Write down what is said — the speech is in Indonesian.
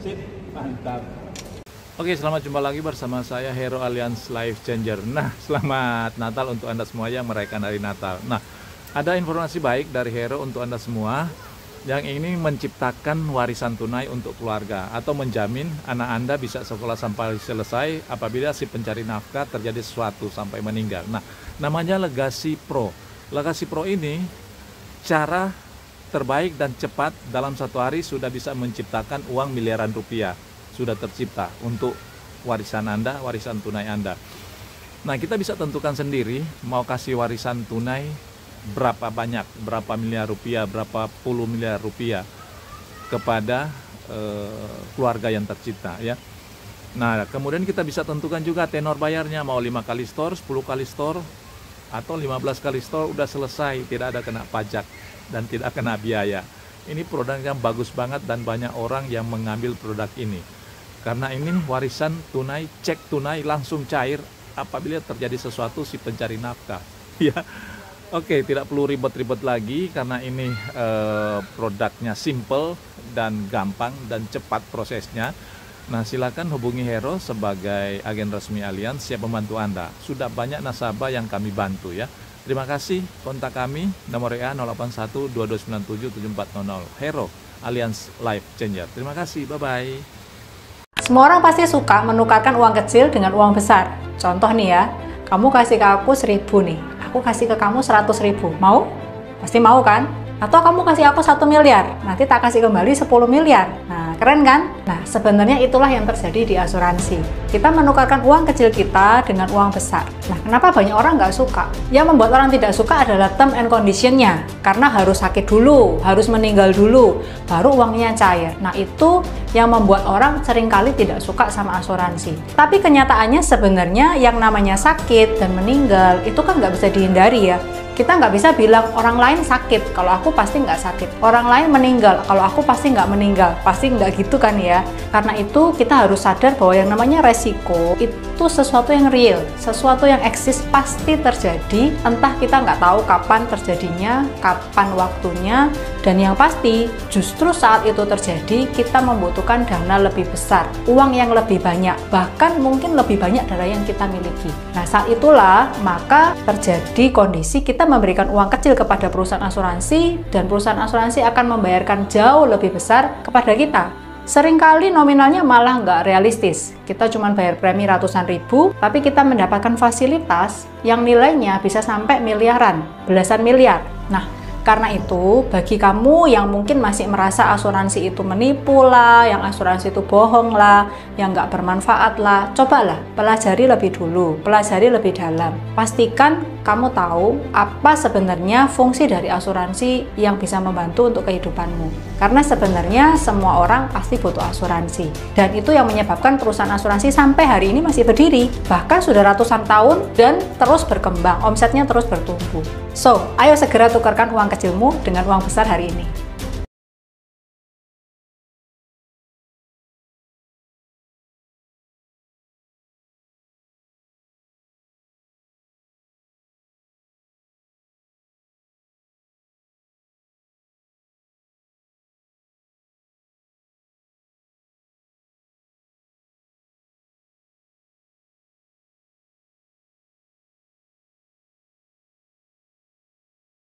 Sip, mantap. Oke, selamat jumpa lagi bersama saya Hero Alliance Life Changer. Nah, selamat Natal untuk Anda semua yang merayakan hari Natal. Nah, ada informasi baik dari Hero untuk Anda semua yang ingin menciptakan warisan tunai untuk keluarga atau menjamin anak Anda bisa sekolah sampai selesai apabila si pencari nafkah terjadi sesuatu sampai meninggal. Nah, namanya Legacy Pro. Legacy Pro ini cara terbaik dan cepat dalam satu hari sudah bisa menciptakan uang miliaran rupiah. Sudah tercipta untuk warisan Anda, warisan tunai Anda. Nah, kita bisa tentukan sendiri mau kasih warisan tunai berapa banyak, berapa miliar rupiah, berapa puluh miliar rupiah kepada keluarga yang tercipta ya. Nah, kemudian kita bisa tentukan juga tenor bayarnya, mau 5 kali store, 10 kali store, atau 15 kali store udah selesai, tidak ada kena pajak dan tidak kena biaya. Ini produk yang bagus banget dan banyak orang yang mengambil produk ini. Karena ini warisan tunai, cek tunai langsung cair apabila terjadi sesuatu si pencari nafkah. Ya, oke, tidak perlu ribet-ribet lagi karena ini produknya simple dan gampang dan cepat prosesnya. Nah, silakan hubungi Hero sebagai agen resmi Alliance, siap membantu Anda. Sudah banyak nasabah yang kami bantu ya. Terima kasih, kontak kami nomor WA 081 2297 7400. Hero Alliance Life Changer. Terima kasih, bye-bye. Semua orang pasti suka menukarkan uang kecil dengan uang besar. Contoh nih ya, kamu kasih ke aku 1.000 nih, aku kasih ke kamu 100.000. Mau? Pasti mau kan? Atau kamu kasih aku 1 miliar, nanti tak kasih kembali 10 miliar. Nah, keren kan? Nah, sebenarnya itulah yang terjadi di asuransi. Kita menukarkan uang kecil kita dengan uang besar. Nah, kenapa banyak orang nggak suka? Yang membuat orang tidak suka adalah term and condition-nya. Karena harus sakit dulu, harus meninggal dulu, baru uangnya cair. Nah, itu yang membuat orang seringkali tidak suka sama asuransi. Tapi kenyataannya sebenarnya yang namanya sakit dan meninggal itu kan nggak bisa dihindari ya. Kita nggak bisa bilang orang lain sakit, kalau aku pasti nggak sakit. Orang lain meninggal, kalau aku pasti nggak meninggal. Pasti nggak gitu kan ya. Karena itu kita harus sadar bahwa yang namanya resiko itu sesuatu yang real, sesuatu yang eksis pasti terjadi. Entah kita nggak tahu kapan terjadinya, kapan waktunya, dan yang pasti justru saat itu terjadi kita membutuhkan dana lebih besar, uang yang lebih banyak, bahkan mungkin lebih banyak dari yang kita miliki. Nah, saat itulah maka terjadi kondisi kita memberikan uang kecil kepada perusahaan asuransi dan perusahaan asuransi akan membayarkan jauh lebih besar kepada kita. Seringkali nominalnya malah nggak realistis. Kita cuma bayar premi ratusan ribu, tapi kita mendapatkan fasilitas yang nilainya bisa sampai miliaran, belasan miliar. Nah, karena itu, bagi kamu yang mungkin masih merasa asuransi itu menipu lah, yang asuransi itu bohong lah, yang nggak bermanfaat lah, cobalah pelajari lebih dulu, pelajari lebih dalam. Pastikan kamu tahu apa sebenarnya fungsi dari asuransi yang bisa membantu untuk kehidupanmu. Karena sebenarnya semua orang pasti butuh asuransi. Dan itu yang menyebabkan perusahaan asuransi sampai hari ini masih berdiri. Bahkan sudah ratusan tahun dan terus berkembang, omsetnya terus bertumbuh. So, ayo segera tukarkan uang kecilmu dengan uang besar hari ini.